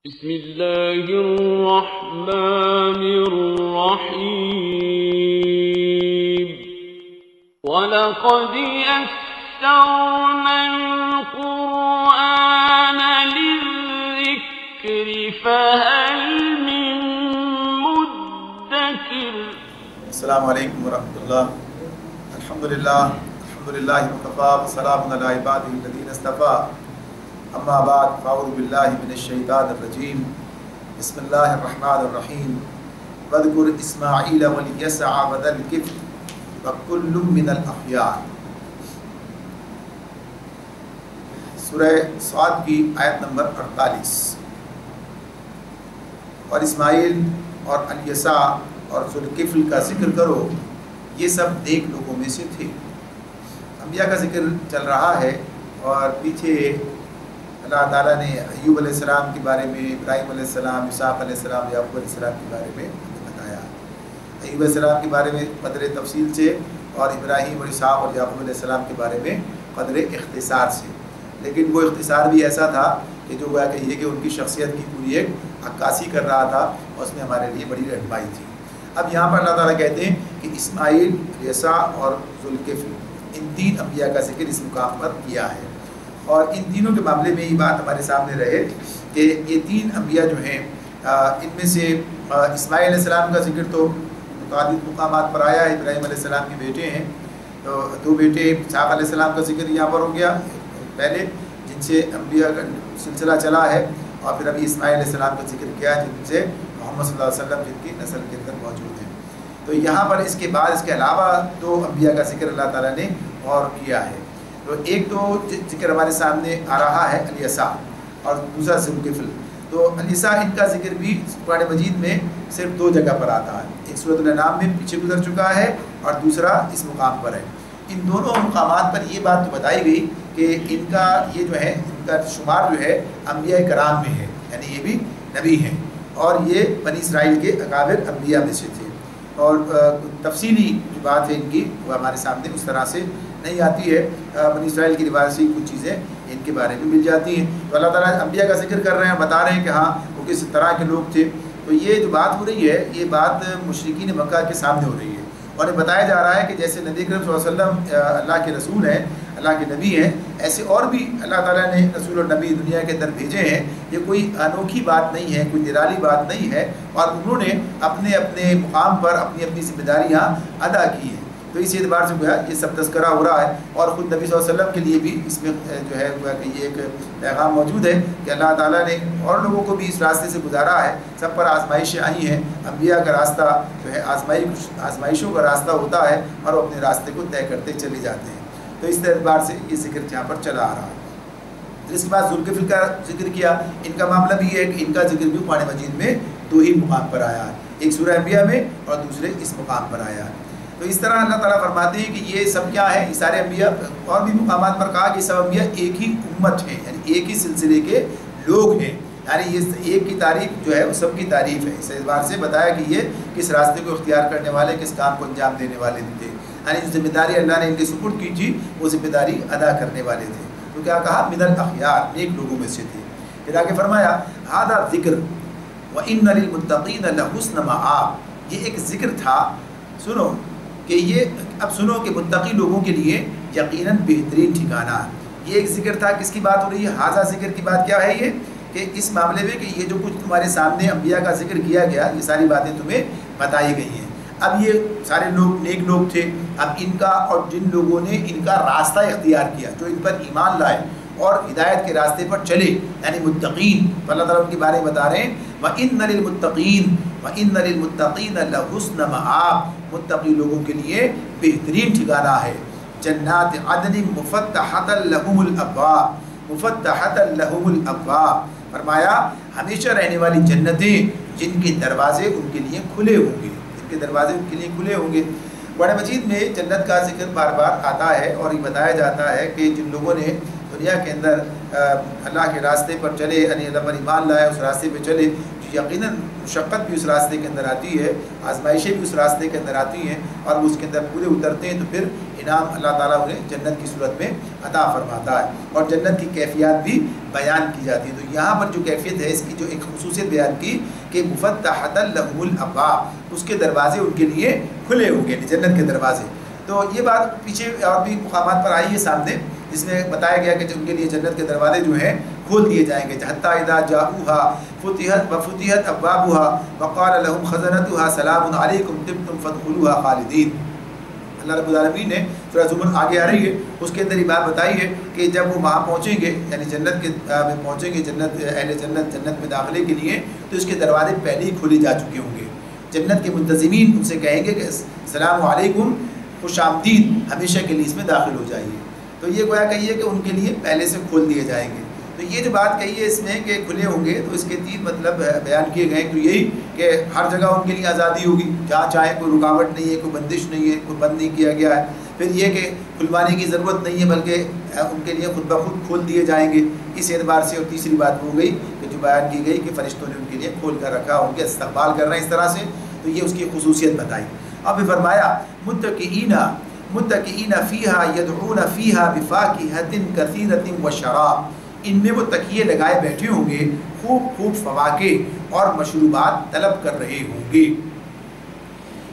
بسم الله الرحمن الرحيم ولقد يسرنا القرآن للذكر فهل من مدكر. السلام علیکم ورحمۃ اللہ. الحمد للہ وکفیٰ وسلام علی عبادہ الذین اصطفیٰ. اما بعد فاعوذ باللہ من الشیطان الرجیم. بسم اللہ الرحمن الرحیم. واذکر اسماعیل والیسع وذا الکفل وکل من الاخیار. سورہ صاد کی آیت نمبر 48. اور اسماعیل اور الیسع اور ذوالکفل کا ذکر کرو، یہ سب نیک لوگوں میں سے تھے. انبیاء کا ذکر چل رہا ہے اور پیچھے اللہ تعالیٰ نے ایوب علیہ السلام کے بارے میں، ابراہیم علیہ السلام، اسحاق علیہ السلام، یعقوب علیہ السلام کے بارے میں بتایا. ایوب علیہ السلام کے بارے میں قدر تفصیل سے، اور ابراہیم اور اسحاق اور یعقوب علیہ السلام کے بارے میں قدر اختصار سے. لیکن وہ اختصار بھی ایسا تھا کہ جو گویا کہیے کہ ان کی شخصیت کی پوری ایک عکاسی کر رہا تھا، اور اس میں ہمارے لیے بڑی رہنمائی تھی. اب یہاں پر اللہ تعالیٰ کہتے ہیں کہ اسماعیل، الیسع اور ذوالکفل، ان تین انبیاء کا ذکر اس مقام پر کیا ہے. اور ان تینوں کے معاملے میں یہ بات ہمارے سامنے رہے کہ یہ تین انبیاء جو ہیں، ان میں سے اسماعیل علیہ السلام کا ذکر تو متعدد مقامات پر آیا ہے. ابراہیم علیہ السلام کے بیٹے ہیں، تو دو بیٹے اسحاق علیہ السلام کا ذکر یہاں پر ہو گیا پہلے، جن سے انبیاء کا سلسلہ چلا ہے. اور پھر ابھی اسماعیل علیہ السلام کا ذکر کیا ہے، جن سے محمد صلی اللہ علیہ وسلم جن کی نسل کے اندر موجود ہیں. تو یہاں پر اس کے بعد اس کے علاوہ دو انبیاء کا ذکر اللہ تعالیٰ نے اور کیا ہے. تو ایک تو ذکر ہمارے سامنے آ رہا ہے الیسع، اور دوسرا ذوالکفل. تو الیسع ان کا ذکر بھی قرآن مجید میں صرف دو جگہ پر آتا ہے. ایک سورۃ الانعام میں پیچھے گزر چکا ہے، اور دوسرا اس مقام پر ہے. ان دونوں مقامات پر یہ بات تو بتائی گئی کہ ان کا یہ جو ہے، ان کا شمار جو ہے انبیاء کرام میں ہے، یعنی یہ بھی نبی ہیں، اور یہ بنی اسرائیل کے اکابر انبیاء میں سے تھے. اور تفصیلی جو بات ہے ان کی وہ ہمارے سامنے اس طرح سے نہیں آتی ہے. بنی اسرائیل کی روایت سے کچھ چیزیں ان کے بارے میں مل جاتی ہیں. تو اللہ تعالیٰ انبیاء کا ذکر کر رہے ہیں، بتا رہے ہیں کہ ہاں وہ کس طرح کے لوگ تھے. تو یہ جو بات ہو رہی ہے، یہ بات مشرکین مکہ کے سامنے ہو رہی ہے، اور یہ بتایا جا رہا ہے کہ جیسے نبی کریم صلی اللہ علیہ وسلم اللہ کے رسول ہیں، اللہ کے نبی ہیں، ایسے اور بھی اللہ تعالیٰ نے رسول اور نبی دنیا کے اندر بھیجے ہیں. یہ کوئی انوکھی بات نہیں ہے، کوئی نرالی بات نہیں ہے، اور انہوں نے اپنے اپنے مقام پر اپنی اپنی ذمہ داریاں ادا کی ہیں. تو اس اعتبار سے گویا یہ سب تذکرہ ہو رہا ہے. اور خود نبی صلی اللہ علیہ وسلم کے لیے بھی اس میں جو ہے گویا کہ یہ ایک پیغام موجود ہے کہ اللہ تعالیٰ نے اور لوگوں کو بھی اس راستے سے گزارا ہے. سب پر آزمائشیں آئی ہیں. انبیاء کا راستہ جو ہے آزمائشوں کا راستہ ہوتا ہے، اور وہ اپنے راستے کو طے کرتے چلے جاتے ہیں. تو اس اعتبار سے یہ ذکر یہاں پر چلا آ رہا ہے. اس کے بعد ذوالکفل کا ذکر کیا. ان کا معاملہ بھی ہے کہ ان کا ذکر بھی قرآن مجید میں دو ہی مقام پر آیا ہے، ایک سورہ انبیاء میں اور دوسرے اس مقام پر آیا ہے. تو اس طرح اللہ تعالیٰ فرماتے ہیں کہ یہ سب کیا ہے، یہ سارے انبیاء، اور بھی مقامات پر کہا کہ سب انبیاء ایک ہی امت ہیں، یعنی ایک ہی سلسلے کے لوگ ہیں. یعنی یہ ایک کی تعریف جو ہے وہ سب کی تعریف ہے. اس اعتبار سے بتایا کہ یہ کس راستے کو اختیار کرنے والے، کس کام کو انجام دینے والے تھے. یعنی جو ذمہ داری اللہ نے ان کے سپرد کی تھی، وہ ذمہ داری ادا کرنے والے تھے. تو کیا کہا، من الاخیار، نیک لوگوں میں سے تھے. پھر آگے فرمایا ھذا ذکر وان للمتقین لحسن مآب. یہ ایک ذکر تھا، سنو کہ یہ اب سنو کہ متقی لوگوں کے لیے یقیناً بہترین ٹھکانہ ہے. یہ ایک ذکر تھا. کس کی بات ہو رہی ہے؟ ھذا ذکر کی بات کیا ہے؟ یہ کہ اس معاملے میں کہ یہ جو کچھ تمہارے سامنے انبیاء کا ذکر کیا گیا، یہ ساری باتیں تمہیں بتائی گئی ہیں. اب یہ سارے لوگ نیک لوگ تھے. اب ان کا اور جن لوگوں نے ان کا راستہ اختیار کیا، جو ان پر ایمان لائے اور ہدایت کے راستے پر چلے، یعنی متقین، تو اللہ تعالیٰ ان کے بارے میں بتا رہے ہیں وَإِنَّ لِلْمُتَّقِينَ لَحُسْنَ مَآب. متقی لوگوں کے لیے بہترین ٹھکانہ ہے. جنات عدن مفتحۃ لہم الابواب، مفتحۃ لہم الابواب. فرمایا ہمیشہ رہنے والی جنتیں جن کے دروازے ان کے لیے کھلے ہوں گے، جن کے دروازے ان کے لیے کھلے ہوں گے. قرآن مجید میں جنت کا ذکر بار بار آتا ہے، اور یہ بتایا جاتا ہے کہ جن لوگوں نے دنیا کے اندر اللہ کے راستے پر چلے، یعنی اللہ پر ایمان لائے، اس راستے پہ چلے، یقیناً مشقت بھی اس راستے کے اندر آتی ہے، آزمائشیں بھی اس راستے کے اندر آتی ہیں، اور وہ اس کے اندر پورے اترتے ہیں تو پھر انعام اللہ تعالیٰ انہیں جنت کی صورت میں عطا فرماتا ہے، اور جنت کی کیفیات بھی بیان کی جاتی ہے۔ تو یہاں پر جو کیفیت ہے اس کی جو ایک خصوصیت بیان کی کہ مفتحۃ لہم الابواب، اس کے دروازے ان کے لیے کھلے ہوں گے، جنت کے دروازے۔ تو یہ بات پیچھے اور بھی مقامات پر آئی ہے سامنے، جس میں بتایا گیا کہ ان کے لیے جنت کے دروازے جو ہیں کھول دیے جائیں گے، حتیٰ اذا جاؤوها فتحت ابوابها وقال لهم خزنتها سلام علیکم طبتم فادخلوها خالدین۔ اللہ رب العالمین نے سورہ زمر آگے آ رہی ہے، اس کے اندر یہ بات بتائی ہے کہ جب وہ وہاں پہنچیں گے، یعنی جنت کے میں پہنچیں گے، اہل جنت میں داخلے کے لیے، تو اس کے دروازے پہلے ہی کھولے جا چکے ہوں گے۔ جنت کے منتظمین ان سے کہیں گے کہ السلام علیکم، خوش آمدید، ہمیشہ کے لیے اس میں داخل ہو جائیے۔ تو یہ گویا کہیے کہ ان کے لیے پہلے سے کھول دیے جائیں گے۔ تو یہ جو بات کہی ہے اس میں کہ کھلے ہوں گے، تو اس کے 3 مطلب بیان کیے گئے ہیں۔ تو یہی کہ ہر جگہ ان کے لیے آزادی ہوگی، جہاں چاہے، کوئی رکاوٹ نہیں ہے، کوئی بندش نہیں ہے، کوئی بند نہیں کیا گیا ہے۔ پھر یہ کہ کھلوانے کی ضرورت نہیں ہے، بلکہ ان کے لیے خود بخود کھول دیے جائیں گے، اس اعتبار سے۔ اور تیسری بات ہو گئی کہ جو بیان کی گئی کہ فرشتوں نے ان کے لیے کھول کر رکھا، ان کے استقبال کر رہے ہیں اس طرح سے، تو یہ اس کی خصوصیت بتائی۔ اب بھی فرمایا متکئین فیہا یدعون فیہا بفاکہۃ کثیرۃ وشراب، ان میں وہ تکیے لگائے بیٹھے ہوں گے، خوب خوب فواکہ اور مشروبات طلب کر رہے ہوں گے۔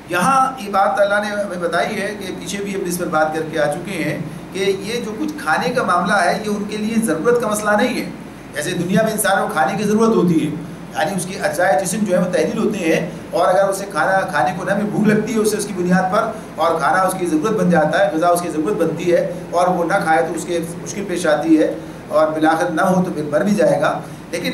یہاں یہ بات اللہ نے ہمیں بتائی ہے کہ پیچھے بھی ہم اس پر بات کر کے آ چکے ہیں کہ یہ جو کچھ کھانے کا معاملہ ہے یہ ان کے لیے ضرورت کا مسئلہ نہیں ہے۔ جیسے دنیا میں انسان کو کھانے کی ضرورت ہوتی ہے، یعنی اس کی اجزائے جسم جو ہے وہ تحلیل ہوتے ہیں، اور اگر اسے کھانے کو نہ میں بھوک لگتی ہے اسے اس کی بنیاد پر، اور کھانا اس کی ضرورت بن جاتا ہے، غذا اس کی ضرورت بنتی ہے، اور وہ نہ کھائے تو اس کے مشکل پیش آتی ہے، اور بالآخر نہ ہو تو پھر مر بھی جائے گا۔ لیکن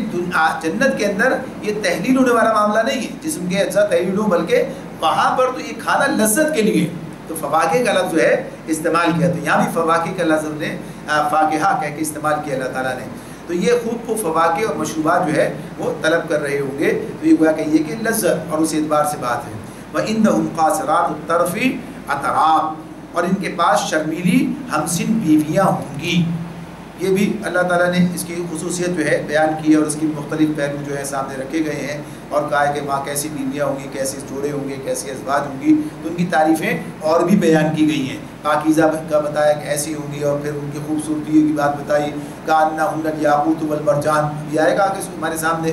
جنت کے اندر یہ تحلیل ہونے والا معاملہ نہیں ہے، جسم کے اجزاء تحلیل ہو، بلکہ وہاں پر تو یہ کھانا لذت کے لیے، تو فواکہ کا لفظ جو ہے استعمال کیا، تو یہاں بھی فواکہ کا لفظ نے فاکہہ کہہ کے استعمال کیا اللہ تعالیٰ نے۔ تو یہ خوب خوب فواکہ اور مشروبات جو ہے وہ طلب کر رہے ہوں گے، تو یہ گویا کہ یہ کہ لذت اور اس اعتبار سے بات ہے۔ وَإِنَّهُمْ قَاصِرَاتُ الطَّرْفِ عَطْرَابٌ، اور ان کے پاس شرمیلی ہمسن بیویاں ہوں گی۔ یہ بھی اللہ تعالیٰ نے اس کی خصوصیت جو ہے بیان کی ہے، اور اس کی مختلف پہلو جو ہے سامنے رکھے گئے ہیں، اور کہا ہے کہ وہاں کیسی بیویاں ہوں گی، کیسے جوڑے ہوں گے، کیسی ازواج ہوں گی، تو ان کی تعریفیں اور بھی بیان کی گئی ہیں۔ پاکیزہ کا بتایا کہ ایسی ہوں گی، اور پھر ان کی خوبصورتی کی بات بتائی، کأنہن الیاقوت والمرجان، یہ آئے گا کہ ہمارے سامنے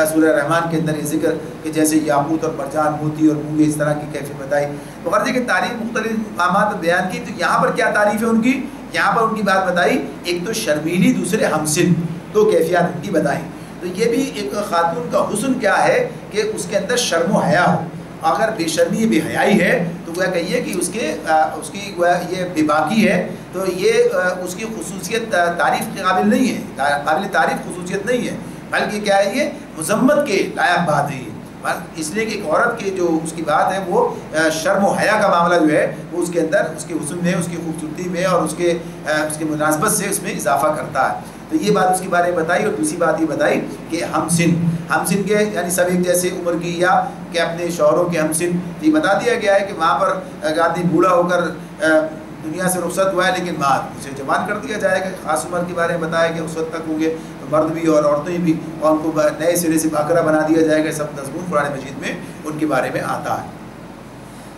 سورہ رحمان کے اندر یہ ذکر کہ جیسے یاقوت اور مرجان، موتی اور مونگے، اس طرح کی کیفیت بتائی۔ تو غرض کی تعریف مختلف مقامات بیان کی، تو یہاں پر کیا تعریف ہے ان کی؟ یہاں پر ان کی بات بتائی، ایک تو شرمیلی، دوسرے ہمسن، 2 کیفیات ان کی بتائیں۔ تو یہ بھی ایک خاتون کا حسن کیا ہے کہ اس کے اندر شرم و حیا ہو۔ اگر بے شرمی بے حیائی ہے تو وہ کہیے کہ اس کی یہ بے باکی ہے، تو یہ اس کی خصوصیت تعریف کے قابل نہیں ہے، قابل تعریف خصوصیت نہیں ہے، بلکہ کیا ہے، یہ مذمت کے لائق بات ہے یہ، اس لیے کہ ایک عورت کی جو اس کی بات ہے وہ شرم و حیا کا معاملہ جو ہے وہ اس کے اندر، اس کے حسن میں، اس کی خوبصورتی میں، اور اس کے مناسبت سے اس میں اضافہ کرتا ہے۔ تو یہ بات اس کے بارے میں بتائی، اور دوسری بات یہ بتائی کہ ہمسن کے یعنی سب ایک جیسے عمر کی، یا کہ اپنے شوہروں کے ہمسن۔ یہ بتا دیا گیا ہے کہ وہاں پر ایک آدمی بوڑھا ہو کر دنیا سے رخصت ہوا ہے، لیکن بعد اسے جوان کر دیا جائے گا۔ خاص عمر کے بارے میں بتایا کہ اس وقت تک ہوں گے تو مرد بھی اور عورتیں بھی، اور ان کو نئے سرے سے باقرہ بنا دیا جائے گا۔ سب مضمون قرآن مجید میں ان کے بارے میں آتا ہے۔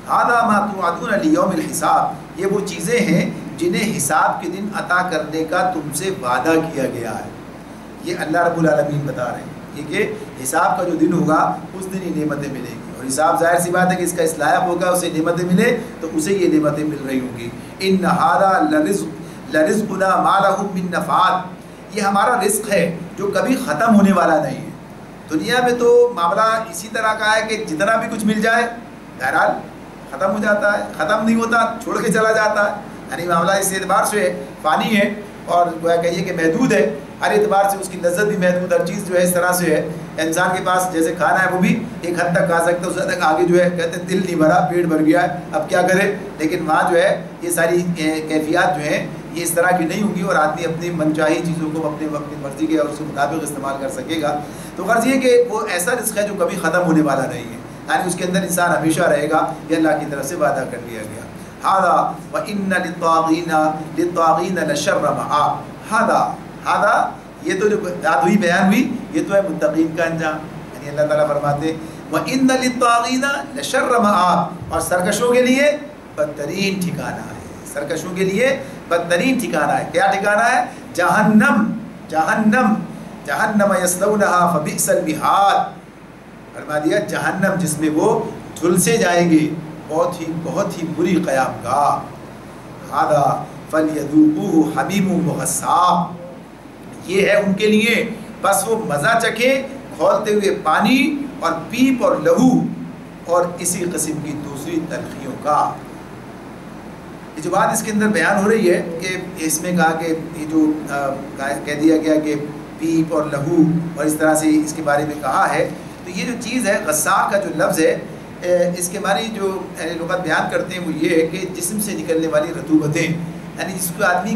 هذا ما توعدون لیوم الحساب، یہ وہ چیزیں ہیں جنہیں حساب کے دن عطا کرنے کا تم سے وعدہ کیا گیا ہے۔ یہ اللہ رب العالمین بتا رہے ہیں کہ حساب کا جو دن ہوگا اس دن یہ نعمتیں ملیں گی، اور حساب ظاہر سی بات ہے کہ اس کا اصلاح ہوگا، اسے نعمتیں ملے تو اسے یہ نعمتیں مل رہی ہوں گی۔ ان هذا لرزقنا ما له من نفاد، یہ ہمارا رزق ہے جو کبھی ختم ہونے والا نہیں ہے۔ دنیا میں تو معاملہ اسی طرح کا ہے کہ جتنا بھی کچھ مل جائے بہرحال ختم ہو جاتا ہے، ختم نہیں ہوتا، چھوڑ کے چلا جاتا ہے، یعنی معاملہ اس اعتبار سے فانی ہے، اور کہیے کہ محدود ہے، ہر اعتبار سے اس کی لذت بھی محدود، ہر چیز جو ہے اس طرح سے ہے۔ انسان کے پاس جیسے کھانا ہے وہ بھی ایک حد تک کھا سکتا ہے، اس حد تک آگے جو ہے کہتے ہیں دل نہیں بھرا، پیٹ بھر گیا ہے، اب کیا کرے۔ لیکن وہاں جو ہے یہ ساری کیفیات جو ہیں یہ اس طرح کی نہیں ہوں گی، اور آدمی اپنی من چاہی چیزوں کو اپنی مرضی کے اور اس کے مطابق استعمال کر سکے گا۔ تو غرض یہ کہ وہ ایسا رزق ہے جو کبھی ختم ہونے والا نہیں ہے، یعنی اس کے اندر انسان ہمیشہ رہے گا، یہ اللہ کی طرف سے وعدہ کر لیا گیا۔ ہاذا وَإِنَّ لِلطَّاغِينَ لَشَرَّ مَآب، ہاذا یہ تو جو بات ہوئی بیان ہوئی یہ تو ہے متقین کا انجام، یعنی اللہ تعالیٰ فرماتے ہیں وَإِنَّ لِلطَّاغِينَ لَشَرَّ مَآب، اور سرکشوں کے لیے بدترین ٹھکانہ ہے، سرکشوں کے لیے بدترین ٹھکانہ ہے. کیا ٹھکانہ ہے؟ جہنم. جہنم جہنم یصلونہا فبئس المہاد. فرما دیا جہنم جس میں وہ جھلسے جائیں گے, بہت ہی بری قیام گاہ. ھذا فلیذوقوہ حمیم وغساق. یہ ہے ان کے لیے, بس وہ مزہ چکھیں کھولتے ہوئے پانی اور پیپ اور لہو اور اسی قسم کی دوسری تلخیوں کا. یہ جو بات اس کے اندر بیان ہو رہی ہے کہ اس میں کہا کہ یہ جو کہہ دیا گیا کہ پیپ اور لہو اور اس طرح سے اس کے بارے میں کہا ہے, تو یہ جو چیز ہے غساق کا جو لفظ ہے, اس کے بارے جو لغت بیان کرتے ہیں وہ یہ ہے کہ جسم سے نکلنے والی رطوبتیں, یعنی جس کو آدمی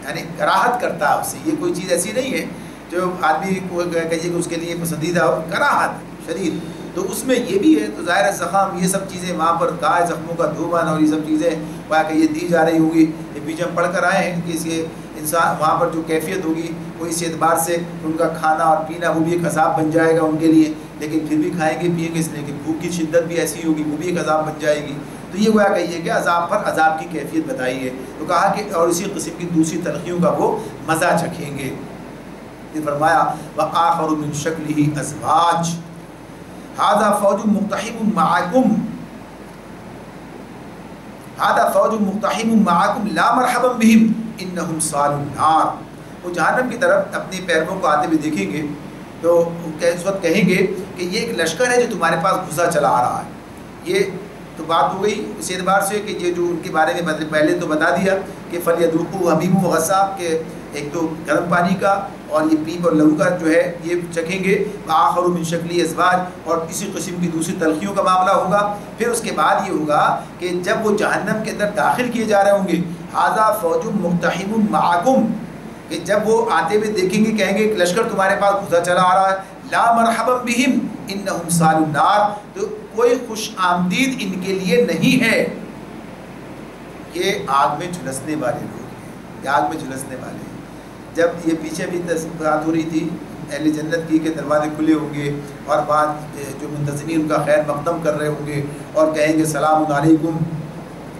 یعنی کراہت کرتا ہے اس سے. یہ کوئی چیز ایسی نہیں ہے جو آدمی کو کہیے کہ اس کے لیے پسندیدہ ہو, کراہت شدید, تو اس میں یہ بھی ہے. تو ظاہر ہے زخم یہ سب چیزیں وہاں پر کہا ہے, زخموں کا دھوبن اور یہ سب چیزیں وہاں کہ یہ دی جا رہی ہوگی. یہ پیچھے ہم پڑھ کر آئے ہیں کہ اس کے انسان وہاں پر جو کیفیت ہوگی وہ اس اعتبار سے ان کا کھانا اور پینا وہ بھی ایک عذاب بن جائے گا ان کے لیے, لیکن پھر بھی کھائیں گے پیئیں گے اس لیے کہ بھوک کی شدت بھی ایسی ہوگی, وہ بھی ایک عذاب بن جائے گی. تو یہ ہوا کہیے کہ عذاب پر عذاب کی کیفیت بتائی ہے. تو کہا کہ اور اسی قسم کی دوسری تلخیوں کا وہ مزہ چکھیں گے. یہ فرمایا وآخر من شکلہ ازواج ھذا فوج مقتحم معکم ھذا فوج مقتحم معکم لا مرحبا بہم انہم صالوا النار. وہ جہنم کی طرف اپنے پیرووں کو آتے ہوئے دیکھیں گے تو اس وقت کہیں گے کہ یہ ایک لشکر ہے جو تمہارے پاس گھسا چلا آ رہا ہے. یہ تو بات ہو گئی اس اعتبار سے کہ یہ جو ان کے بارے میں پہلے تو بتا دیا کہ فلیذوقوا حمیم وغساق, کے ایک تو گرم پانی کا اور یہ پیپ اور لہو کا جو ہے یہ چکھیں گے. آخر من شکلی ازواج, اور اسی قسم کی دوسری تلخیوں کا معاملہ ہوگا. پھر اس کے بعد یہ ہوگا کہ جب وہ جہنم کے اندر داخل کیے جا رہے ہوں گے, ھذا فوج مقتحم معکم, کہ جب وہ آتے ہوئے دیکھیں گے کہیں گے ایک لشکر تمہارے پاس گھسا چلا آ رہا ہے, لا مرحبا بہم انہم صالوا النار, تو کوئی خوش آمدید ان کے لیے نہیں ہے. یہ آگ میں جھلسنے والے لوگ ہیں, یہ آگ میں جھلسنے والے ہیں. جب یہ پیچھے بھی بات ہو رہی تھی اہل جنت کی کہ دروازے کھلے ہوں گے اور بعد جو منتظمین ان کا خیر مقدم کر رہے ہوں گے اور کہیں گے سلام علیکم,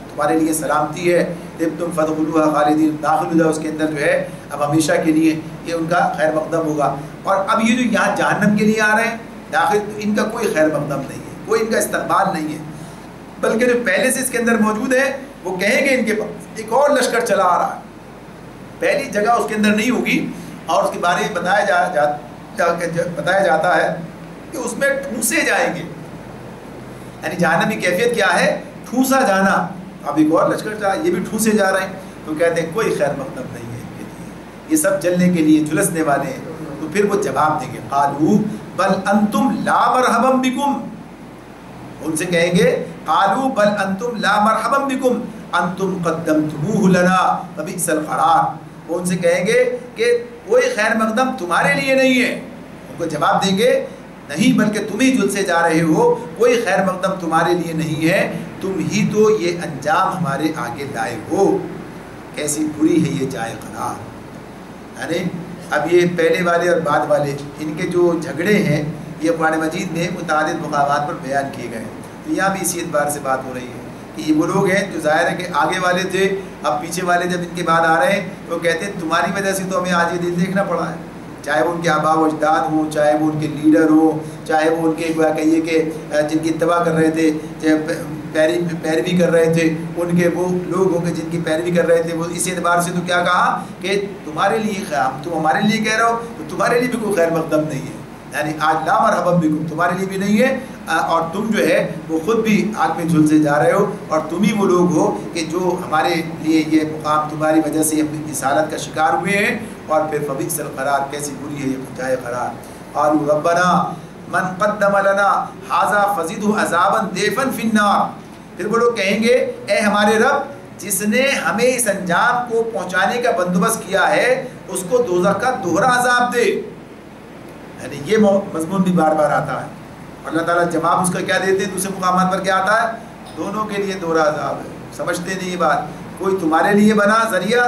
تمہارے لیے سلامتی ہے, طبتم فادخلوها خالدین, داخل ہو جاؤ اس کے اندر جو ہے اب ہمیشہ کے لیے. یہ ان کا خیر مقدم ہوگا. اور اب یہ جو یہاں جہنم کے لیے آ رہے ہیں داخل, تو ان کا کوئی خیر مقدم نہیں ہے, کوئی ان کا استقبال نہیں ہے, بلکہ جو پہلے سے اس کے اندر موجود ہے وہ کہیں گے ان کے پاس ایک اور لشکر چلا آ رہا ہے. پہلی جگہ اس کے اندر نہیں ہوگی اور اس کے بارے میں بتایا جاتا ہے کہ اس میں ٹھوسے جائیں گے. یعنی جہنم کی کیفیت کیا ہے؟ ٹھوسا جانا. اب ایک اور لشکر چلا, یہ بھی ٹھوسے جا رہے ہیں. تو کہتے ہیں کوئی خیر مقدم نہیں ہے ان کے لیے, یہ سب جلنے کے لیے جھلسنے والے ہیں. تو پھر وہ جواب دیں گے قالوا بل انتم لا مرحبا بکم, ان سے کہیں گے قالوا بل انتم لا مرحبا بکم انتم قدمتموہ لنا فبئس القرار. وہ ان سے کہیں گے کہ کوئی خیر مقدم تمہارے لیے نہیں ہے. ان کو جواب دیں گے نہیں, بلکہ تم ہی جھلسے جا رہے ہو, کوئی خیر مقدم تمہارے لیے نہیں ہے, تم ہی تو یہ انجام ہمارے آگے لائے ہو. کیسی بری ہے یہ جائے قرار. یعنی اب یہ پہلے والے اور بعد والے ان کے جو جھگڑے ہیں یہ قرآن مجید میں متعدد مقامات پر بیان کیے گئے. تو یہاں بھی اسی اعتبار سے بات ہو رہی ہے کہ یہ وہ لوگ ہیں جو ظاہر ہے کہ آگے والے تھے, اب پیچھے والے جب ان کے بعد آ رہے ہیں تو کہتے ہیں تمہاری وجہ سے تو ہمیں آج یہ دل دیکھنا پڑا ہے. چاہے وہ ان کے آباء و اجداد ہوں, چاہے وہ ان کے لیڈر ہوں, چاہے وہ ان کے کہیے کہ جن کی اتباع کر رہے تھے, چاہے پیروی کر رہے تھے, ان کے وہ لوگ ہوں گے جن کی پیروی کر رہے تھے. وہ اس اعتبار سے تو کیا کہا کہ تمہارے لیے تم ہمارے لیے کہہ رہے ہو تو تمہارے لیے بھی کوئی خیر مقدم نہیں ہے. یعنی آج لا مرحبا بکم تمہارے لیے بھی نہیں ہے, اور تم جو ہے وہ خود بھی آگ میں جھلسے جا رہے ہو, اور تم ہی وہ لوگ ہو کہ جو ہمارے لیے یہ مقام تمہاری وجہ سے اپنی رسالت کا شکار ہوئے ہیں. اور پھر فبئس القرار, کیسی بری ہے یہ جائے قرار. قالوا ربنا من قدم لنا ھذا فزده عذابا ضعفا فی النار. پھر وہ لوگ کہیں گے اے ہمارے رب, جس نے ہمیں اس انجام کو پہنچانے کا بندوبست کیا ہے اس کو دوزخ کا دوہرا عذاب دے. یعنی یہ مضمون بھی بار بار آتا ہے. اللہ تعالیٰ جواب اس کا کیا دیتے ہیں دوسرے مقامات پر کیا آتا ہے؟ دونوں کے لیے دوہرا عذاب ہے. سمجھتے نہیں یہ بات, کوئی تمہارے لیے بنا ذریعہ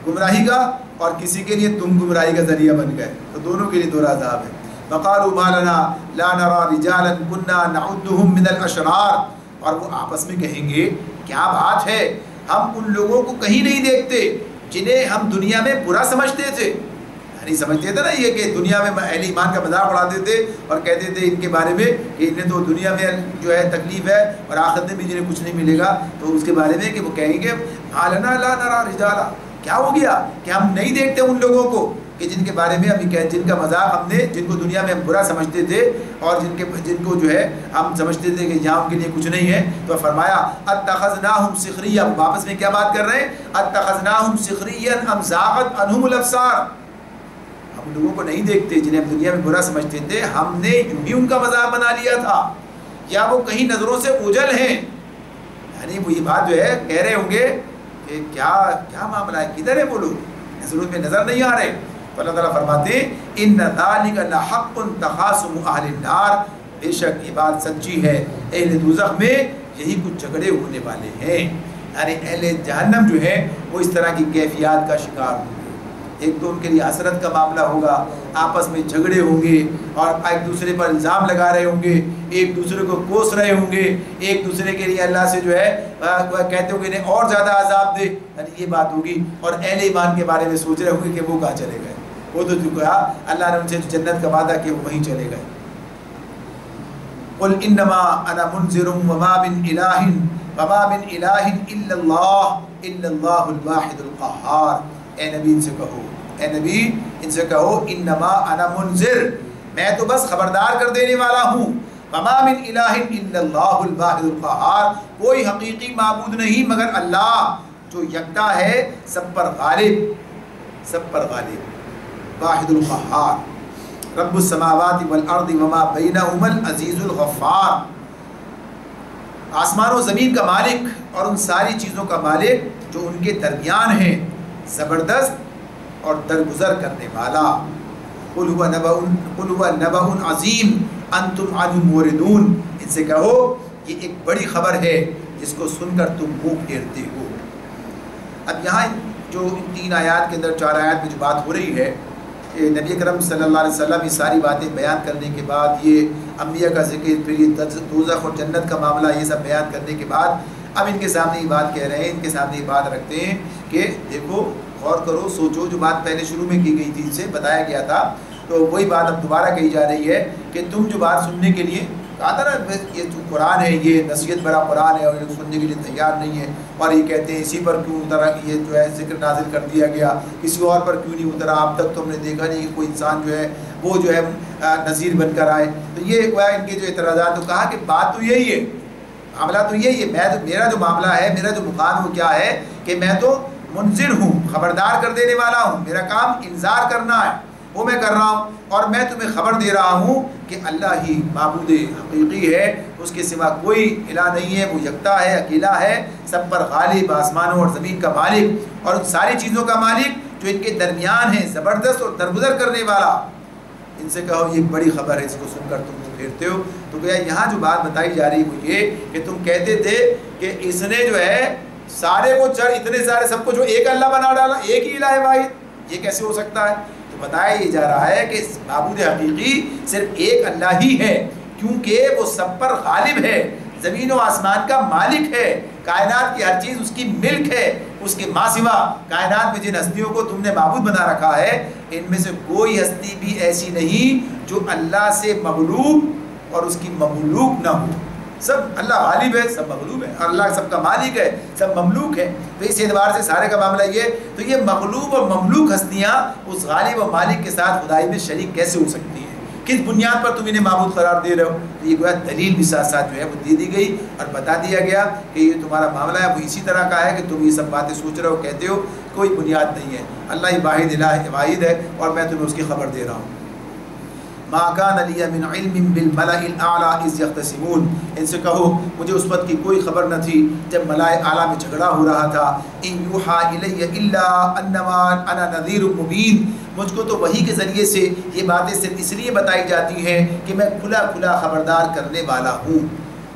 گمراہی کا اور کسی کے لیے تم گمراہی کا ذریعہ بن گئے, تو دونوں کے لیے دوہرا عذاب ہے. وقالوا ما لنا لا نرى رجالا كنا نعدهم من الاشرار. اور وہ آپس میں کہیں گے کیا بات ہے, ہم ان لوگوں کو کہیں نہیں دیکھتے جنہیں ہم دنیا میں برا سمجھتے تھے. یعنی سمجھتے تھے نا یہ کہ دنیا میں اہل ایمان کا مذاق اڑاتے تھے اور کہتے تھے ان کے بارے میں کہ انہیں تو دنیا میں جو ہے تکلیف ہے اور آخرت میں بھی جنہیں کچھ نہیں ملے گا. تو اس کے بارے میں کہ وہ کہیں گے حالنا لا نرا رجالا، کیا ہو گیا کہ ہم نہیں دیکھتے ان لوگوں کو کہ جن کے بارے میں ہم جن کا مذاق ہم نے، جن کو دنیا میں ہم برا سمجھتے تھے اور جن کو جو ہے ہم سمجھتے تھے کہ یہاں ان کے لیے کچھ نہیں ہے. تو فرمایا اتخذناہم سخریا، واپس میں کیا بات کر رہے ہیں؟ اتخذناہم سخریا ام زاغت عنہم الابصار. ہم لوگوں کو نہیں دیکھتے جنہیں ہم دنیا میں برا سمجھتے تھے، ہم نے یوں ہی ان کا مذاق بنا لیا تھا، یا وہ کہیں نظروں سے اوجھل ہیں. یعنی وہ یہ بات جو ہے کہہ رہے ہوں گے کہ کیا معاملہ ہے، کدھر ہے وہ لوگ، نظروں میں نظر نہیں آ رہے. تو اللہ تعالیٰ فرماتے ہیں ان ذالک لحق تخاصم اہل النار، بے شک یہ بات سچی ہے، اہل دوزخ میں یہی کچھ جھگڑے ہونے والے ہیں. یعنی اہل جہنم جو ہے وہ اس طرح کی کیفیات کا شکار ہوں گے. ایک تو ان کے لیے حسرت کا معاملہ ہوگا، آپس میں جھگڑے ہوں گے اور ایک دوسرے پر الزام لگا رہے ہوں گے، ایک دوسرے کو کوس رہے ہوں گے، ایک دوسرے کے لیے اللہ سے جو ہے کہتے ہوں گے انہیں اور زیادہ عذاب دے. یعنی یہ بات ہوگی. اور اہل ایمان کے بارے میں سوچ رہے ہوں گے کہ وہ کہاں چلے گئے، وہ تو جو کہا اللہ نے ان سے جنت کا وعدہ کہ وہ وہیں چلے گئے. قل انما انا منذر وما من الہ الا اللہ الواحد القہار. اے نبی ان سے کہو انما انا منذر، میں تو بس خبردار کر دینے والا ہوں. وما من الہ الا اللہ الواحد القہار، کوئی حقیقی معبود نہیں مگر اللہ جو یکتا ہے، سب پر غالب، واحد القہار، رب السماوات والارض وما بینہما العزیز الغفار. آسمان و زمین کا مالک اور ان ساری چیزوں کا مالک جو ان کے درمیان ہیں، زبردست اور درگزر کرنے والا. قل هو نبأ عظیم انتم عنہ موردون. ان سے کہو یہ ایک بڑی خبر ہے جس کو سن کر تم منہ پھیرتے ہو. اب یہاں جو ان 3 آیات کے اندر 4 آیات میں جو بات ہو رہی ہے، نبی اکرم صلی اللہ علیہ وسلم یہ ساری باتیں بیان کرنے کے بعد، یہ انبیاء کا ذکر، پھر یہ دوزخ اور جنت کا معاملہ، یہ سب بیان کرنے کے بعد اب ان کے سامنے یہ بات کہہ رہے ہیں، ان کے سامنے یہ بات رکھتے ہیں کہ دیکھو، غور کرو، سوچو. جو بات پہلے شروع میں کی گئی تھی، ان سے بتایا گیا تھا، تو وہی بات اب دوبارہ کہی جا رہی ہے کہ تم جو بات سننے کے لیے کہا تھا نا، یہ جو قرآن ہے یہ نصیحت بھرا قرآن ہے اور یہ سننے کے لیے تیار نہیں ہے، اور یہ کہتے ہیں اسی پر کیوں اترا، یہ جو ہے ذکر نازل کر دیا گیا، کسی اور پر کیوں نہیں اترا، اب تک تو ہم نے دیکھا نہیں کہ کوئی انسان جو ہے وہ جو ہے نذیر بن کر آئے. تو یہ ہوا ان کے جو اعتراضات. تو کہا کہ بات تو یہی ہے، معاملہ تو یہی ہے. میرا جو معاملہ ہے، میرا جو مقام وہ کیا ہے کہ میں تو منذر ہوں، خبردار کر دینے والا ہوں. میرا کام انذار کرنا ہے، وہ میں کر رہا ہوں. اور میں تمہیں خبر دے رہا ہوں کہ اللہ ہی معبود حقیقی ہے، اس کے سوا کوئی الہ نہیں ہے، وہ یکتا ہے، اکیلا ہے، سب پر غالب، آسمانوں اور زمین کا مالک اور ان ساری چیزوں کا مالک جو ان کے درمیان ہے، زبردست اور درگزر کرنے والا. ان سے کہو یہ ایک بڑی خبر ہے، اس کو سن کر تم پھیرتے ہو. تو گیا یہاں جو بات بتائی جا رہی وہ یہ کہ تم کہتے تھے کہ اس نے جو ہے سارے کو چڑھ، اتنے سارے سب کو جو ایک اللہ بنا ڈالا، ایک ہی الہ واحد، یہ کیسے ہو سکتا ہے؟ تو بتایا یہ جا رہا ہے کہ معبود حقیقی صرف ایک اللہ ہی ہے، کیونکہ وہ سب پر غالب ہے، زمین و آسمان کا مالک ہے، کائنات کی ہر چیز اس کی ملک ہے. اس کے ماں سوا کائنات میں جن ہستیوں کو تم نے معبود بنا رکھا ہے، ان میں سے کوئی ہستی بھی ایسی نہیں جو اللہ سے مغلوب اور اس کی مملوک نہ ہو. سب اللہ غالب ہے، سب مغلوب ہے، اور اللہ سب کا مالک ہے، سب مملوک ہے. تو اس اعتبار سے سارے کا معاملہ یہ، تو یہ مغلوب اور مملوک ہستیاں اس غالب اور مالک کے ساتھ خدائی میں شریک کیسے ہو سکتی ہیں؟ کس بنیاد پر تم انہیں معبود قرار دے رہے ہو؟ تو یہ گویا دلیل بھی ساتھ ساتھ جو ہے وہ دے دی گئی اور بتا دیا گیا کہ یہ تمہارا معاملہ ہے وہ اسی طرح کا ہے کہ تم یہ سب باتیں سوچ رہے ہو، کہتے ہو، کوئی بنیاد نہیں ہے. اللہ ہی واحد الہ واحد ہے اور میں تمہیں اس کی خبر دے رہا ہوں. ما کان لی من علم بالملأ الاعلی اذ یختصمون. ان سے کہو مجھے اس وقت کی کوئی خبر نہ تھی جب ملائے اعلیٰ میں جھگڑا ہو رہا تھا. ان یوحى الی الا انما انا نذیر مبین. مجھ کو تو وحی کے ذریعے سے یہ باتیں صرف اس لیے بتائی جاتی ہیں کہ میں کھلا کھلا خبردار کرنے والا ہوں.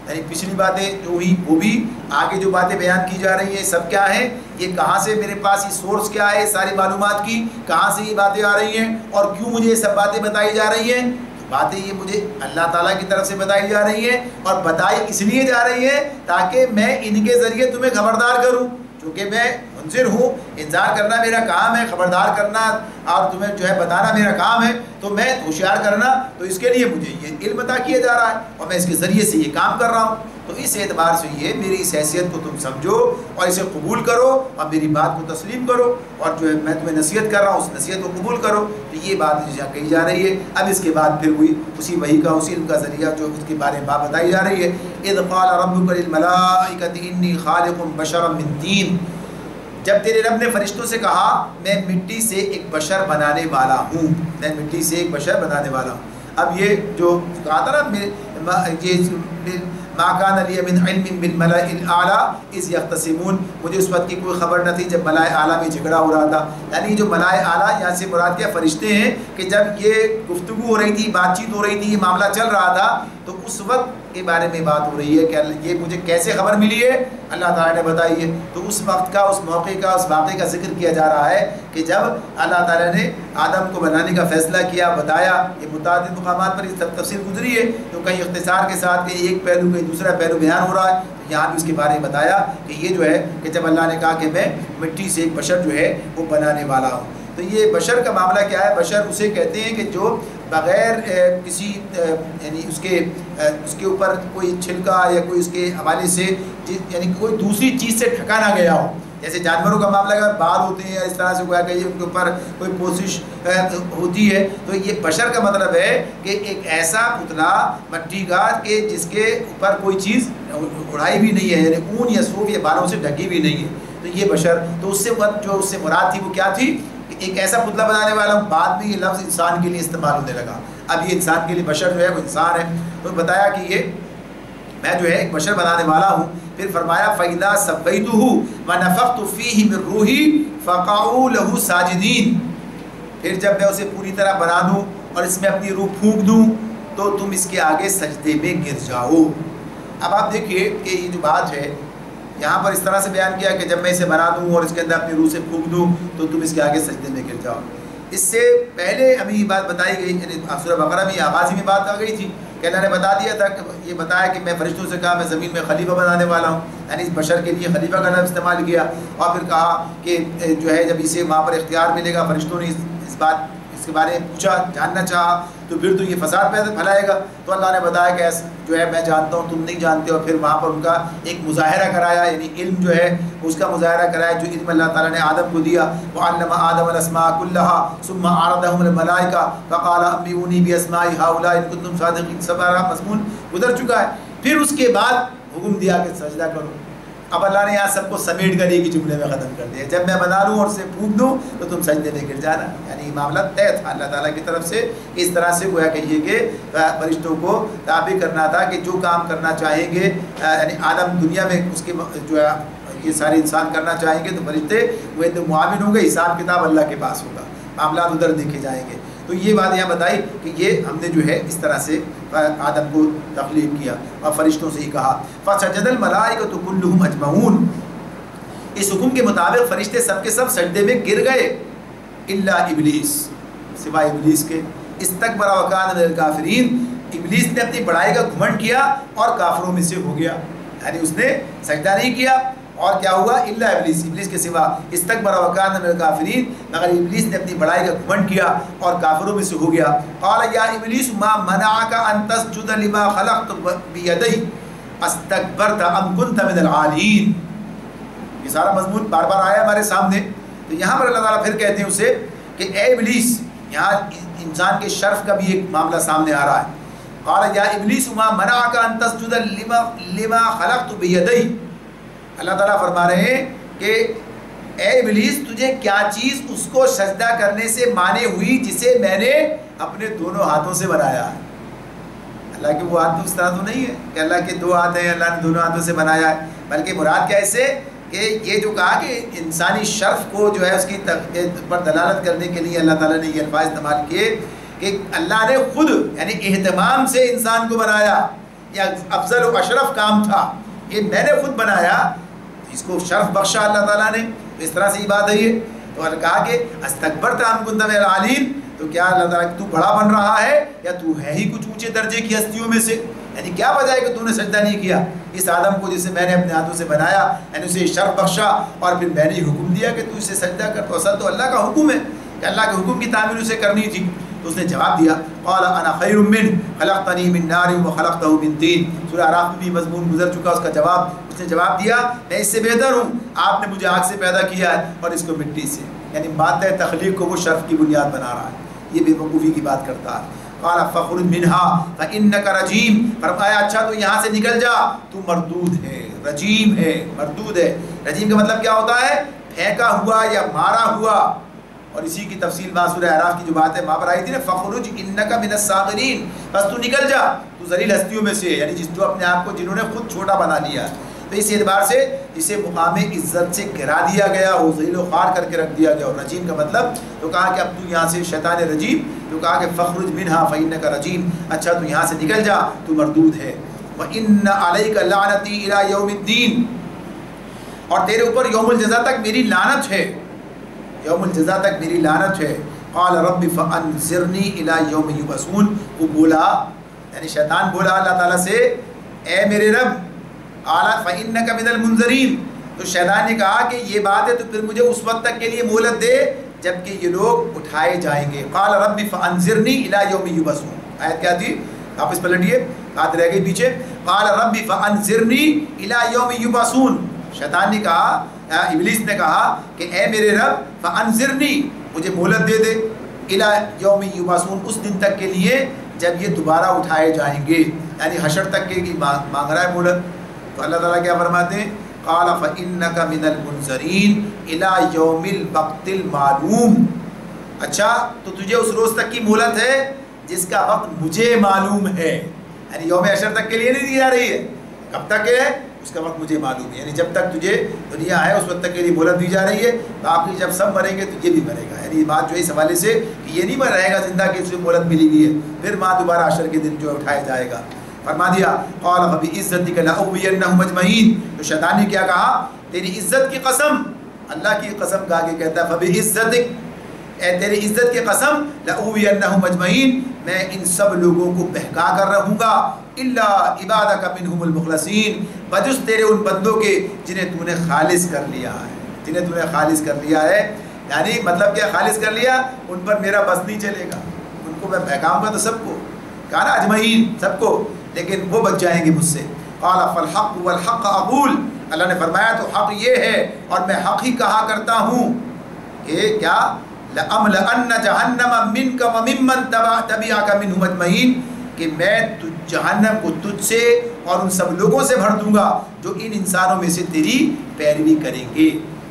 یعنی پچھلی باتیں جو ہوئی وہ بھی، آگے جو باتیں بیان کی جا رہی ہیں سب کیا ہیں، یہ کہاں سے میرے پاس یہ سورس کیا ہے ساری معلومات کی، کہاں سے یہ باتیں آ رہی ہیں اور کیوں مجھے یہ سب باتیں بتائی جا رہی ہیں. باتیں یہ مجھے اللہ تعالیٰ کی طرف سے بتائی جا رہی ہیں اور بتائی اس لیے جا رہی ہیں تاکہ میں ان کے ذریعے تمہیں خبردار کروں. چونکہ میں منذر ہوں، انذار کرنا میرا کام ہے، خبردار کرنا اور تمہیں جو ہے بتانا میرا کام ہے، تو میں ہوشیار کرنا، تو اس کے لیے مجھے یہ علم عطا کیا جا رہا ہے اور میں اس کے ذریعے سے یہ کام کر رہا ہوں۔ تو اس اعتبار سے یہ میری اس حیثیت کو تم سمجھو اور اسے قبول کرو اور میری بات کو تسلیم کرو، اور جو ہے میں تمہیں نصیحت کر رہا ہوں اس نصیحت کو قبول کرو۔ تو یہ بات جو کہی جا رہی ہے۔ اب اس کے بعد پھر ہوئی اسی وحی کا، اسی علم کا ذریعہ جو اس کے بارے میں بات بتائی جا رہی ہے۔ اذ قال ربک للملائکۃ انی خالق بشرا من طین، جب تیرے رب نے فرشتوں سے کہا میں مٹی سے ایک بشر بنانے والا ہوں، میں مٹی سے ایک بشر بنانے والا ہوں۔ اب یہ جو کہا تھا نا یہ ما کان لی من علم بالملأ الاعلی اذ یختصمون، مجھے اس وقت کی کوئی خبر نہ تھی جب ملائے اعلیٰ میں جھگڑا ہو رہا تھا۔ یعنی جو ملائے اعلیٰ یہاں سے مراد کیا فرشتے ہیں، کہ جب یہ گفتگو ہو رہی تھی، بات چیت ہو رہی تھی، یہ معاملہ چل رہا تھا، تو اس وقت کے بارے میں بات ہو رہی ہے کہ یہ مجھے کیسے خبر ملی ہے، اللہ تعالیٰ نے بتائی ہے۔ تو اس وقت کا، اس موقع کا، اس واقعے کا ذکر کیا جا رہا ہے کہ جب اللہ تعالیٰ نے آدم کو بنانے کا فیصلہ کیا، بتایا، یہ متعدد مقامات پر اس تفصیل گزری ہے، تو کہیں اختصار کے ساتھ کہیں ایک پہلو کہیں دوسرا پہلو بیان ہو رہا ہے۔ یہاں بھی اس کے بارے میں بتایا کہ یہ جو ہے کہ جب اللہ نے کہا کہ میں مٹی سے ایک بشر جو ہے وہ بنانے والا ہوں، تو یہ بشر کا معاملہ کیا ہے؟ بشر اسے کہتے ہیں کہ جو بغیر کسی یعنی اس کے اوپر کوئی چھلکا یا کوئی اس کے حوالے سے یعنی کوئی دوسری چیز سے ڈھکا نہ گیا ہو۔ جیسے جانوروں کا معاملہ اگر بال ہوتے ہیں یا اس طرح سے گویا کہ ان کے اوپر کوئی پوشش ہوتی ہے، تو یہ بشر کا مطلب ہے کہ ایک ایسا پتلا مٹی کا کہ جس کے اوپر کوئی چیز اڑائی بھی نہیں ہے، یعنی اون یا صوف یا بالوں سے ڈھکی بھی نہیں ہے، تو یہ بشر۔ تو اس سے جو اس سے مراد تھی وہ کیا تھی؟ ایک ایسا پتلا بنانے والا ہوں۔ بعد میں یہ لفظ انسان کے لیے استعمال ہونے لگا، اب یہ انسان کے لیے بشر جو ہے وہ انسان ہے۔ تو بتایا کہ یہ میں جو ہے ایک بشر بنانے والا ہوں۔ پھر فرمایا فَإِذَا سَوَّيْتُهُ وَنَفَخْتُ فِيهِ مِن رُوحِي فَقَعُوا لَهُ سَاجِدِينَ، پھر جب میں اسے پوری طرح بنا دوں اور اس میں اپنی روح پھونک دوں تو تم اس کے آگے سجدے میں گر جاؤ۔ اب آپ دیکھیے کہ یہ جو بات ہے یہاں پر اس طرح سے بیان کیا کہ جب میں اسے بنا دوں اور اس کے اندر اپنی روح سے پھونک دوں تو تم اس کے آگے سجدے میں گر جاؤ۔ اس سے پہلے ہمیں یہ بات بتائی گئی، یعنی سورہ بقرہ میں آغازی میں بات آ گئی تھی کہ اللہ نے بتا دیا تھا کہ یہ بتایا کہ میں فرشتوں سے کہا میں زمین میں خلیفہ بنانے والا ہوں، یعنی اس بشر کے لیے خلیفہ کا لفظ استعمال کیا، اور پھر کہا کہ جو ہے جب اسے وہاں پر اختیار ملے گا، فرشتوں نے اس کے بارے میں پوچھا، جاننا چاہا، تو پھر تو یہ فساد پیدا پھیلائے گا، تو اللہ نے بتایا کہ جو ہے میں جانتا ہوں تم نہیں جانتے ہو۔ پھر وہاں پر ان کا ایک مظاہرہ کرایا، یعنی علم جو ہے اس کا مظاہرہ کرایا، جو علم اللہ تعالیٰ نے آدم کو دیا۔ وَعَلَّمَ آدَمَ الْأَسْمَاءَ كُلَّهَا ثُمَّ عَرَضَهُمْ عَلَى الْمَلَائِكَةِ فَقَالَ أَنبِئُونِي بِأَسْمَاءِ هَؤُلَاءِ إِن كُنتُمْ صَادِقِينَ، سب مضمون گزر چکا ہے۔ پھر اس کے بعد حکم دیا کہ سجدہ کرو۔ اب اللہ نے یہاں سب کو سمیٹ کر ایک ہی جملے میں ختم کر دیا، جب میں بنا لوں اور اسے پھونک دوں تو تم سجدے میں گر جانا، یعنی معاملہ طے تھا اللہ تعالیٰ کی طرف سے۔ اس طرح سے گویا کہیے کہ فرشتوں کو تابع کرنا تھا کہ جو کام کرنا چاہیں گے، یعنی عالم دنیا میں اس کے جو ہے یہ سارے انسان کرنا چاہیں گے تو فرشتے وہ تو معاون ہوں گے، حساب کتاب اللہ کے پاس ہوگا، معاملات ادھر دیکھے جائیں گے۔ تو یہ بات یہاں بتائی کہ یہ ہم نے جو ہے اس طرح سے آدم کو تخلیق کیا اور فرشتوں سے ہی کہا فَسَجَدَ الْمَلَائِكَةُ كُلُّهُمْ أَجْمَعُونَ، اس حکم کے مطابق فرشتے سب کے سب سجدے میں گر گئے، الا ابلیس، سوائے ابلیس کے، استکبر وکان من الکافرین، ابلیس نے اپنی بڑائی کا گھمنڈ کیا اور کافروں میں سے ہو گیا، یعنی اس نے سجدہ نہیں کیا، اور کیا ہوا؟ الا ابلیس، ابلیس کے سوا، استکبر وکان من الکافرین، مگر ابلیس نے اپنی بڑائی کا گھمنڈ کیا اور کافروں میں سے ہو گیا۔ قال یا ابلیس ما منعک ان تسجد لما خلقت بیدی استکبرت ام کنت من العالین، یہ سارا مضمون بار بار آیا ہمارے سامنے۔ تو یہاں پر اللہ تعالیٰ پھر کہتے ہیں اسے کہ اے ابلیس، یہاں انسان کے شرف کا بھی ایک معاملہ سامنے آ رہا ہے۔ قال یا ابلیس ما منعک ان تسجد لما خلقت بیدی، اللہ تعالیٰ فرما رہے ہیں کہ اے ابلیس تجھے کیا چیز اس کو سجدہ کرنے سے مانے ہوئی جسے میں نے اپنے دونوں ہاتھوں سے بنایا ہے۔ اللہ کے وہ ہاتھ تو اس طرح تو نہیں ہے کہ اللہ کے دو ہاتھ ہیں، اللہ نے دونوں ہاتھوں سے بنایا ہے، بلکہ مراد کیا ہے کہ یہ جو کہا کہ انسانی شرف کو جو ہے اس کی پر دلالت کرنے کے لیے اللہ تعالیٰ نے یہ الفاظ استعمال کیے کہ اللہ نے خود یعنی اہتمام سے انسان کو بنایا، یا افضل و اشرف کام تھا، یہ میں نے خود بنایا، اس کو شرف بخشا اللہ تعالیٰ نے۔ اس طرح سے یہ بات ہے یہ تو کہا کہ استکبرت ام کنت من العالین، تو کیا اللہ تعالیٰ تو بڑا بن رہا ہے یا تو ہے ہی کچھ اونچے درجے کی ہستیوں میں سے، یعنی کیا وجہ ہے کہ تو نے سجدہ نہیں کیا؟ اس آدم کو جسے میں نے اپنے ہاتھوں سے بنایا، یعنی اسے شرف بخشا، اور پھر میں نے حکم دیا کہ تو اسے سجدہ کر، تو اصل تو اللہ کا حکم ہے کہ اللہ کے حکم کی تعمیل اسے کرنی تھی۔ تو اس نے جواب دیا قال انا خیر منہ خلقتنی من نار وخلقتہ من طین۔ سورہ اعراف میں بھی مضمون گزر چکا اس کا جواب۔ اس نے جواب دیا میں اس سے بہتر ہوں، آپ نے مجھے آگ سے پیدا کیا ہے اور اس کو مٹی سے، یعنی مادہ تخلیق کو وہ شرف کی بنیاد بنا رہا ہے، یہ بے وقوفی کی بات کرتا ہے۔ قال فخرج منها فانك رجیم، فرمایا اچھا تو یہاں سے نکل جا، تو مردود ہے، رجیم ہے، مردود ہے۔ رجیم کا مطلب کیا ہوتا ہے؟ پھینکا ہوا یا مارا ہوا، اور اسی کی تفصیل ماں سورہ اعراف کی جو بات ہے ماں پر آئی تھی نا، فخرج انک من الصاغرین، بس تو نکل جا، تو ذلیل ہستیوں میں سے، یعنی جس جو اپنے آپ کو جنہوں نے خود چھوٹا بنا لیا۔ تو اس اعتبار سے اسے مقام عزت سے گرا دیا گیا، وہ ذلیل و خوار کر کے رکھ دیا گیا۔ اور رجیم کا مطلب تو کہا کہ اب تو یہاں سے شیطان رجیم، تو کہا کہ فخرج منها فانک رجیم، اچھا تو یہاں سے نکل جا، تو مردود ہے۔ وان علیک لعنتی الی یوم الدین، اور تیرے اوپر یوم الجزا تک میری لعنت ہے، یوم الجزا تک میری لعنت ہے۔ قال رب فانظرنی الی یوم یبعثون، وہ بولا یعنی شیطان بولا اللہ تعالیٰ سے اے میرے رب، قال فانک من المنذرین، تو شیطان نے کہا کہ یہ بات ہے تو پھر مجھے اس وقت تک کے لیے مہلت دے جبکہ یہ لوگ اٹھائے جائیں گے۔ قال رب فانظرنی الی یوم یبعثون، آیت کیا تھی؟ واپس پلٹیے، بات رہ گئی پیچھے۔ قال رب فانظرنی الی یوم یبعثون، شیطان نے کہا، ابلیس نے کہا کہ اے میرے رب فانظرنی، مجھے مہلت دے دے، الی یوم یبعثون، اس دن تک کے لیے جب یہ دوبارہ اٹھائے جائیں گے، یعنی حشر تک کے مانگ رہا ہے مہلت۔ تو اللہ تعالیٰ کیا فرماتے ہیں؟ قال فإنک من المنذرین الی یوم الوقت المعلوم، اچھا تو تجھے اس روز تک کی مہلت ہے جس کا وقت مجھے معلوم ہے، یعنی یوم حشر تک کے لیے نہیں دی جا رہی ہے، کب تک ہے اس کا وقت مجھے معلوم ہے، یعنی جب تک تجھے دنیا ہے اس وقت تک کے لیے مہلت دی جا رہی ہے، باقی جب سب مریں گے تو یہ بھی مرے گا، یعنی بات جو ہے اس حوالے سے کہ یہ نہیں رہے گا زندہ کہ اس کو مہلت ملی ہوئی ہے، پھر ماں دوبارہ حشر کے دن جو اٹھایا جائے گا۔ فرما دیا قال فبعزتک لأغوینہم اجمعین، تو شیطان نے کیا کہا؟ تیری عزت کی قسم، اللہ کی قسم کہا کہ کہتا ہے فبعزتک، اے تیری عزت کی قسم، لأغوینہم اجمعین، میں ان سب لوگوں کو بہکا کر رہوں گا، الا عبادک منہم المخلصین، بجز تیرے ان بندوں کے جنہیں تو نے خالص کر لیا ہے، جنہیں تو نے خالص کر لیا ہے، یعنی مطلب کیا خالص کر لیا؟ ان پر میرا بس نہیں چلے گا، ان کو میں بہکاؤں گا تو سب کو، کہا نا اجمعین سب کو، لیکن وہ بچ جائیں گے مجھ سے۔ قال فالحق والحق اقول، اللہ نے فرمایا تو حق یہ ہے اور میں حق ہی کہا کرتا ہوں کہ کیا لأملأن جہنم منک وممن تبعک منہم اجمعین، کہ میں جہنم کو تجھ سے اور ان سب لوگوں سے بھر دوں گا جو ان انسانوں میں سے تیری پیروی کریں گے۔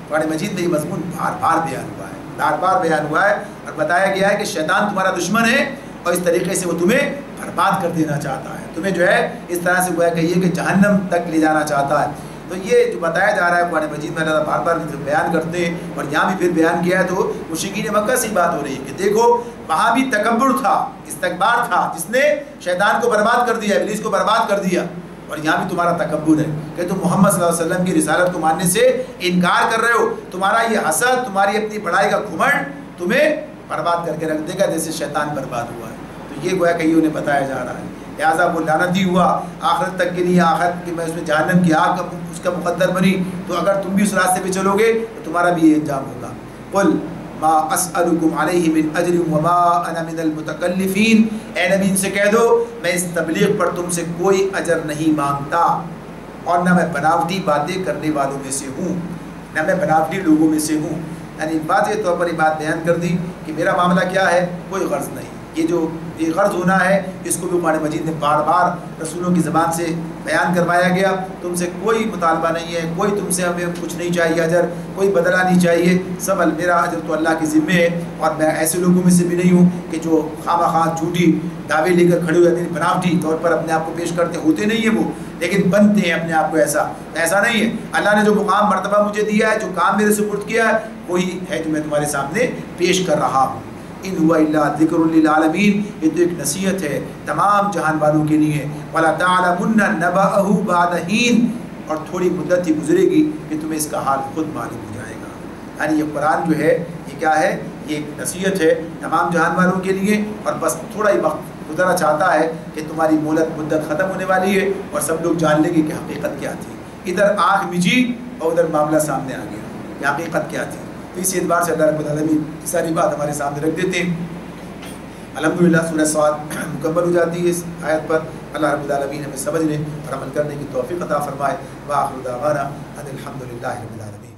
قرآن مجید میں یہ مضمون بار بار بیان ہوا ہے، بار بار بیان ہوا ہے اور بتایا گیا ہے کہ شیطان تمہارا دشمن ہے اور اس طریقے سے وہ تمہیں برباد کر دینا چاہتا ہے، تمہیں جو ہے اس طرح سے گویا کہیے کہ جہنم تک لے جانا چاہتا ہے۔ تو یہ جو بتایا جا رہا ہے قرآن مجید میں اللہ بار بار بیان کرتے ہیں، اور یہاں بھی پھر بیان کیا ہے تو مشرکین مکہ سے بات ہو رہی ہے کہ دیکھو وہاں بھی تکبر تھا، استکبار تھا، جس نے شیطان کو برباد کر دیا، ابلیس کو برباد کر دیا، اور یہاں بھی تمہارا تکبر ہے کہ تم محمد صلی اللہ علیہ وسلم کی رسالت کو ماننے سے انکار کر رہے ہو، تمہارا یہ حسد، تمہاری اپنی بڑائی کا گھمنڈ تمہیں برباد کر کے رکھ دے گا جیسے شیطان برباد ہوا ہے۔ تو یہ گویا کہ انہیں بتایا جا رہا ہے، لہٰذا وہ لعنتی ہوا آخرت تک کے لیے، آخرت کہ میں اس میں جہنم کی آگ اس کا مقدر بنی، تو اگر تم بھی اس راستے پہ چلو گے تو تمہارا بھی یہ انجام ہوگا۔ قل ما اسألکم علیہ من اجر وما انا من المتکلفین، اے نبی ان سے کہہ دو میں اس تبلیغ پر تم سے کوئی اجر نہیں مانگتا، اور نہ میں بناوٹی باتیں کرنے والوں میں سے ہوں، نہ میں بناوٹی لوگوں میں سے ہوں، یعنی واضح طور پر یہ بات بیان کر دی کہ میرا معاملہ کیا ہے، کوئی غرض نہیں، یہ جو یہ غرض ہونا ہے اس کو بھی قرآن مجید نے بار بار رسولوں کی زبان سے بیان کروایا گیا، تم سے کوئی مطالبہ نہیں ہے، کوئی تم سے ہمیں کچھ نہیں چاہیے اجر، کوئی بدلہ نہیں چاہیے، سب میرا اجر تو اللہ کے ذمے ہے، اور میں ایسے لوگوں میں سے بھی نہیں ہوں کہ جو خواہ جھوٹی دعوے لے کر کھڑے ہو جاتے ہیں، بناوٹی طور پر اپنے آپ کو پیش کرتے ہوتے نہیں ہیں وہ، لیکن بنتے ہیں اپنے آپ کو ایسا نہیں ہے۔ اللہ نے جو مقام مرتبہ مجھے دیا ہے، جو کام میرے سپرد کیا ہے، وہی ہے جو میں تمہارے سامنے پیش کر رہا ہوں۔ ان ہوا الا ذکر للعالمین، یہ تو ایک نصیحت ہے تمام جہان والوں کے لیے۔ ولا تعلمن نبأہ بعد حین، اور تھوڑی مدت ہی گزرے گی کہ تمہیں اس کا حال خود معلوم ہو جائے گا۔ یعنی یہ قرآن جو ہے یہ کیا ہے، یہ ایک نصیحت ہے تمام جہان والوں کے لیے، اور بس تھوڑا ہی وقت تعالیٰ چاہتا ہے کہ تمہاری مہلت مدت ختم ہونے والی ہے اور سب لوگ جان لیں گے کہ حقیقت کیا تھی. ادھر آنکھ مجی اور ادھر معاملہ سامنے آ گیا کہ حقیقت کیا تھی. تو اس اعتبار سے اللہ رب العالمین یہ ساری بات ہمارے سامنے رکھ دیتے ہیں. الحمدللہ سورہ صاد مکمل ہو جاتی ہے اس آیت پر. اللہ رب العالمین ہمیں سمجھنے اور عمل کرنے کی توفیق عطا فرمائے. وآخر دعوانا ان الحمدللہ رب العالمین.